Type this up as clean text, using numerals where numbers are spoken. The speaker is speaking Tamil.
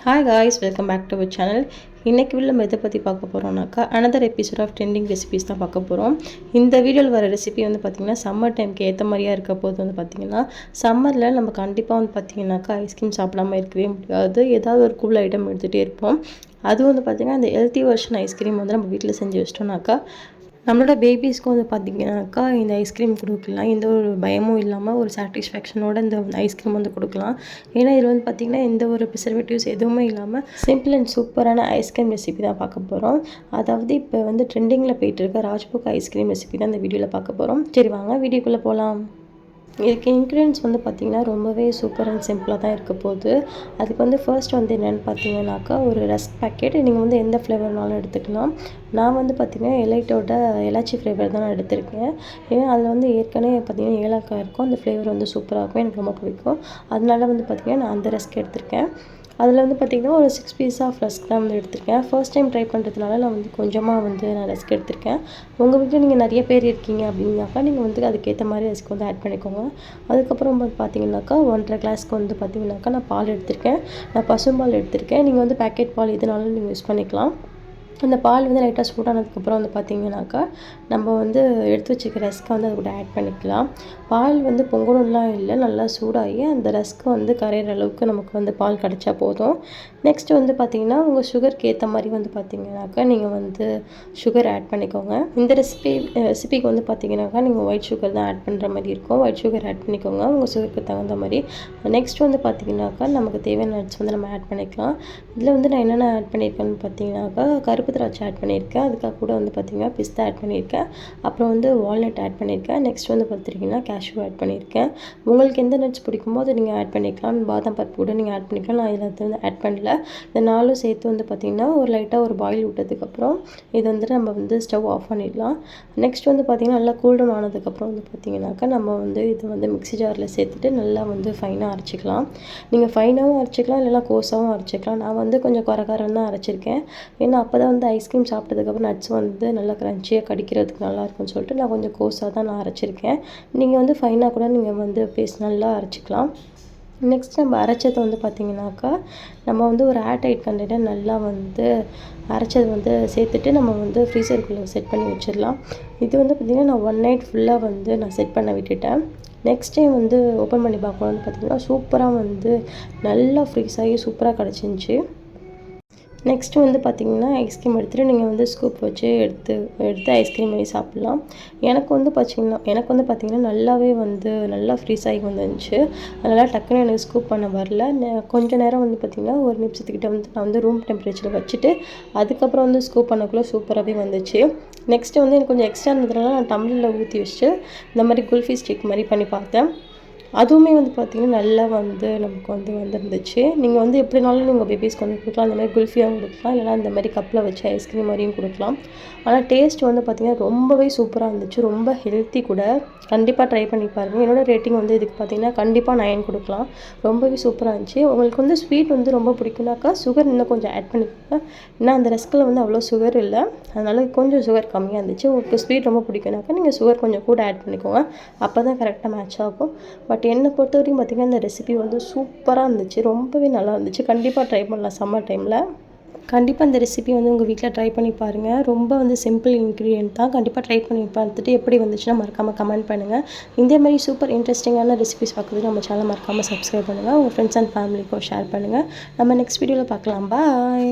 Hi guys, welcome back to our channel. இன்னைக்கு வீடியோல நம்ம எதை பற்றி பார்க்க போகிறோம்னாக்கா another episode of trending recipes தான் பார்க்க போகிறோம். இந்த வீடியோவில் வர ரெசிபி வந்து பார்த்திங்கன்னா சம்மர் டைமுக்கு ஏற்ற மாதிரியாக இருக்க போது வந்து பார்த்திங்கன்னா சம்மரில் நம்ம கண்டிப்பாக வந்து பார்த்திங்கனாக்கா ஐஸ்கிரீம் சாப்பிடாமல் இருக்கவே முடியாது. ஏதாவது ஒரு கூல் ஐட்டம் எடுத்துகிட்டே இருப்போம். அது வந்து பார்த்திங்கன்னா இந்த ஹெல்த்தி வெர்ஷன் ஐஸ்கிரீம் வந்து நம்ம வீட்டில் செஞ்சு வச்சிட்டோம்னாக்கா நம்மளோட பேபிஸ்க்கு வந்து பார்த்திங்கனாக்கா இந்த ஐஸ்கிரீம் கொடுக்கலாம். எந்த ஒரு பயமும் இல்லாமல் ஒரு சாட்டிஸ்ஃபேக்ஷனோட இந்த ஐஸ்கிரீம் வந்து கொடுக்கலாம். ஏன்னா இதில் வந்து பார்த்திங்கன்னா எந்த ஒரு ப்ரிசர்வேட்டிவ்ஸ் எதுவுமே இல்லாமல் சிம்பிள் அண்ட் சூப்பரான ஐஸ்கிரீம் ரெசிபி தான் பார்க்க போகிறோம். அதாவது இப்போ வந்து ட்ரெண்டிங்கில் போயிட்டு இருக்க ராஜ்புக் ஐஸ்கிரீம் ரெசிபி தான் இந்த வீடியோவில் பார்க்க போகிறோம். சரி வாங்க வீடியோக்குள்ளே போகலாம். இதுக்கு இன்க்ரீடியன்ஸ் வந்து பார்த்திங்கன்னா ரொம்பவே சூப்பர் அண்ட் சிம்பிளாக தான் இருக்க போகுது. அதுக்கு வந்து ஃபர்ஸ்ட் வந்து என்னென்னு பார்த்தீங்கன்னாக்கா ஒரு ரஸ்க் பேக்கெட். நீங்கள் வந்து எந்த ஃப்ளேவர்னாலும் எடுத்துக்கலாம். நான் வந்து பார்த்திங்கன்னா எலைட்டோட எலாச்சி ஃப்ளேவர் தான் நான் எடுத்திருக்கேன். ஏன்னா அதில் வந்து ஏற்கனவே பார்த்திங்கன்னா ஏலக்காய் இருக்கும். அந்த ஃப்ளேவர் வந்து சூப்பராக இருக்கும், எனக்கு ரொம்ப பிடிக்கும். அதனால வந்து பார்த்திங்கன்னா நான் அந்த ரஸ்க் எடுத்திருக்கேன். அதில் வந்து பார்த்திங்கன்னா ஒரு 6 பீஸ் ஆஃப் ரஸ்க் தான் வந்து எடுத்திருக்கேன். ஃபர்ஸ்ட் டைம் ட்ரை பண்ணுறதுனால நான் வந்து கொஞ்சமாக வந்து நான் ரஸ்க் எடுத்திருக்கேன். உங்கள் வீட்டில் நீங்கள் நிறைய பேர் இருக்கீங்க அப்படின்னாக்கா நீங்கள் வந்து அதுக்கேற்ற மாதிரி ரஸ்க் வந்து ஆட் பண்ணிக்கோங்க. அதுக்கப்புறம் வந்து பார்த்திங்கனாக்கா 1.5 கிளாஸ்க்கு வந்து பார்த்திங்கனாக்கா நான் பால் எடுத்திருக்கேன். நான் பசும்பால் எடுத்திருக்கேன். நீங்கள் வந்து பேக்கெட் பால் எதுனாலும் நீங்கள் யூஸ் பண்ணிக்கலாம். அந்த பால் வந்து லைட்டாக சூடானதுக்கப்புறம் வந்து பார்த்திங்கனாக்கா நம்ம வந்து எடுத்து வச்சுக்க ரஸ்க்கை வந்து அது கூட ஆட் பண்ணிக்கலாம். பால் வந்து பொங்கணும்லாம் இல்லை, நல்லா சூடாகி அந்த ரஸ்க்கு வந்து கரையிற அளவுக்கு நமக்கு வந்து பால் கிடச்சா போதும். நெக்ஸ்ட் வந்து பார்த்திங்கன்னா உங்கள் சுகருக்கு ஏற்ற மாதிரி வந்து பார்த்திங்கனாக்கா நீங்கள் வந்து சுகர் ஆட் பண்ணிக்கோங்க. இந்த ரெசிபிக்கு வந்து பார்த்திங்கனாக்கா நீங்கள் ஒயிட் சுகர் தான் ஆட் பண்ணுற மாதிரி இருக்கும். ஒயிட் சுகர் ஆட் பண்ணிக்கோங்க உங்கள் சுகருக்கு தகுந்த மாதிரி. நெக்ஸ்ட் வந்து பார்த்திங்கனாக்கா நமக்கு தேவையான நட்ஸ் வந்து நம்ம ஆட் பண்ணிக்கலாம். இதில் வந்து நான் என்னென்ன ஆட் பண்ணியிருக்கேன்னு பார்த்தீங்கன்னாக்கா கருப்பு திராட்சை ஆட் பண்ணியிருக்கேன். அதுக்காக கூட வந்து பார்த்திங்கன்னா பிஸ்தா ஆட் பண்ணியிருக்கேன். அப்புறம் வந்து வால்நட் ஆட் பண்ணியிருக்கேன். நெக்ஸ்ட் வந்து பார்த்திங்கன்னா கேஷ்யூ ஆட் பண்ணியிருக்கேன். உங்களுக்கு எந்த நட்ஸ் பிடிக்குமோ அதை நீங்கள் ஆட் பண்ணிக்கலாம். பாதாம் பருப்பு கூட நீங்கள் ஆட் பண்ணிக்கலாம். நான் இதில் வந்து ஆட் பண்ணல. இந்த நாலும் சேர்த்து வந்து பார்த்திங்கன்னா ஒரு லைட்டாக ஒரு பாயில் விட்டதுக்கப்புறம் இது வந்து நம்ம வந்து ஸ்டவ் ஆஃப் பண்ணிடலாம். நெக்ஸ்ட் வந்து பார்த்திங்கன்னா நல்லா கூல்டவுன் ஆனதுக்கப்புறம் வந்து பார்த்திங்கனாக்கா நம்ம வந்து இது வந்து மிக்ஸி ஜாரில் சேர்த்துட்டு நல்லா வந்து ஃபைனாக அரைச்சிக்கலாம். நீங்கள் ஃபைனாகவும் அரைச்சிக்கலாம், இல்லைனா கோஸாகவும் அரைச்சிக்கலாம். நான் வந்து கொஞ்சம் குறகாரம் தான் அரைச்சிருக்கேன். ஏன்னா அப்போ தான் வந்து ஐஸ்கிரீம் சாப்பிட்டதுக்கப்புறம் நட்ஸ் வந்து நல்லா க்ரன்ச்சியாக கடிக்கிறதுக்கு நல்லாயிருக்கும்னு சொல்லிட்டு நான் கொஞ்சம் கோஸாக தான் நான் அரைச்சிருக்கேன். நீங்கள் வந்து ஃபைனாக கூட நீங்கள் வந்து பேஸ்ட் நல்லா அரைச்சிக்கலாம். நெக்ஸ்ட் நம்ம அரைச்சதை வந்து பார்த்திங்கனாக்கா நம்ம வந்து ஒரு ஏர்டைட் கண்டெய்னர் நல்லா வந்து அரைச்சது வந்து சேர்த்துட்டு நம்ம வந்து ஃப்ரீசருக்குள்ளே செட் பண்ணி வச்சிடலாம். இது வந்து பார்த்திங்கன்னா நான் 1 நைட் ஃபுல்லாக வந்து நான் செட் பண்ண விட்டுட்டேன். நெக்ஸ்ட் டைம் வந்து ஓப்பன் பண்ணி பார்க்கும்போது வந்து பார்த்திங்கன்னா சூப்பராக வந்து நல்லா ஃப்ரீஸ் ஆகி சூப்பராக கிடச்சிருந்துச்சி. நெக்ஸ்ட்டு வந்து பார்த்திங்கன்னா ஐஸ்கிரீம் எடுத்துகிட்டு நீங்கள் வந்து ஸ்கூப் வச்சு எடுத்து ஐஸ்கிரீம் பண்ணி சாப்பிட்லாம். எனக்கு வந்து பார்த்திங்கன்னா நல்லாவே வந்து நல்லா ஃப்ரீஸ் ஆகி வந்துருந்துச்சு. அதனால் டக்குன்னு எனக்கு ஸ்கூப் பண்ண வரல. கொஞ்சம் நேரம் வந்து பார்த்திங்கன்னா ஒரு நிமிஷத்துக்கிட்ட வந்து நான் வந்து ரூம் டெம்பரேச்சரில் வச்சுட்டு அதுக்கப்புறம் வந்து ஸ்கூப் பண்ணக்குள்ளே சூப்பராகவே வந்துச்சு. நெக்ஸ்ட்டு வந்து எனக்கு கொஞ்சம் எக்ஸ்ட்ரா இருந்ததுனால நான் டம்ளரில் ஊற்றி வச்சுட்டு இந்த மாதிரி குல்ஃபி ஸ்டிக் மாதிரி பண்ணி பார்த்தேன். அதுவுமே வந்து பார்த்திங்கன்னா நல்லா வந்து நமக்கு வந்து வந்துருந்துச்சு. நீங்கள் வந்து எப்படினாலும் நீங்கள் பேபிஸ்க்கு வந்து கொடுக்கலாம். அந்த மாதிரி குல்ஃபியாகவும் கொடுக்கலாம், இல்லைனா இந்த மாதிரி கப்பில் வச்சு ஐஸ்கிரீம் மாதிரியும் கொடுக்கலாம். ஆனால் டேஸ்ட் வந்து பார்த்திங்கன்னா ரொம்பவே சூப்பராக இருந்துச்சு. ரொம்ப ஹெல்த்தி கூட. கண்டிப்பாக ட்ரை பண்ணி பாருங்கள். என்னோடய ரேட்டிங் வந்து இதுக்கு பார்த்திங்கன்னா கண்டிப்பாக 9 கொடுக்கலாம். ரொம்பவே சூப்பராக இருந்துச்சு. உங்களுக்கு வந்து ஸ்வீட் வந்து ரொம்ப பிடிக்குனாக்கா சுகர் இன்னும் கொஞ்சம் ஆட் பண்ணிக்கோங்க. ஏன்னா அந்த ரஸ்கில் வந்து அவ்வளோ சுகர் இல்லை, அதனால் கொஞ்சம் சுகர் கம்மியாக இருந்துச்சு. உங்களுக்கு ஸ்வீட் ரொம்ப பிடிக்குனாக்கா நீங்கள் சுகர் கொஞ்சம் கூட ஆட் பண்ணிக்கோங்க. அப்போ தான் கரெக்டாக மேட்ச் ஆகும். பட் என்னை பொறுத்த வரைக்கும் பார்த்திங்கன்னா இந்த ரெசிபி வந்து சூப்பராக இருந்துச்சு. ரொம்பவே நல்லா இருந்துச்சு. கண்டிப்பாக ட்ரை பண்ணலாம் சம்மர் டைமில். கண்டிப்பாக இந்த ரெசிபி வந்து உங்கள் வீட்டில் ட்ரை பண்ணி பாருங்கள். ரொம்ப வந்து சிம்பிள் இன்க்ரீடியன்ட் தான். கண்டிப்பாக ட்ரை பண்ணி பார்த்துட்டு எப்படி வந்துச்சுன்னா மறக்காமல் கமெண்ட் பண்ணுங்கள். இதே மாதிரி சூப்பர் இன்ட்ரெஸ்டிங்கான ரெசிபிஸ் பார்க்குறதுக்கு நம்ம சேனல் மறக்காமல் சப்ஸ்கிரைப் பண்ணுங்கள். உங்கள் ஃப்ரெண்ட்ஸ் அண்ட் ஃபேமிலிக்கும் ஷேர் பண்ணுங்கள். நம்ம நெக்ஸ்ட் வீடியோவில் பார்க்கலாம். பாய்.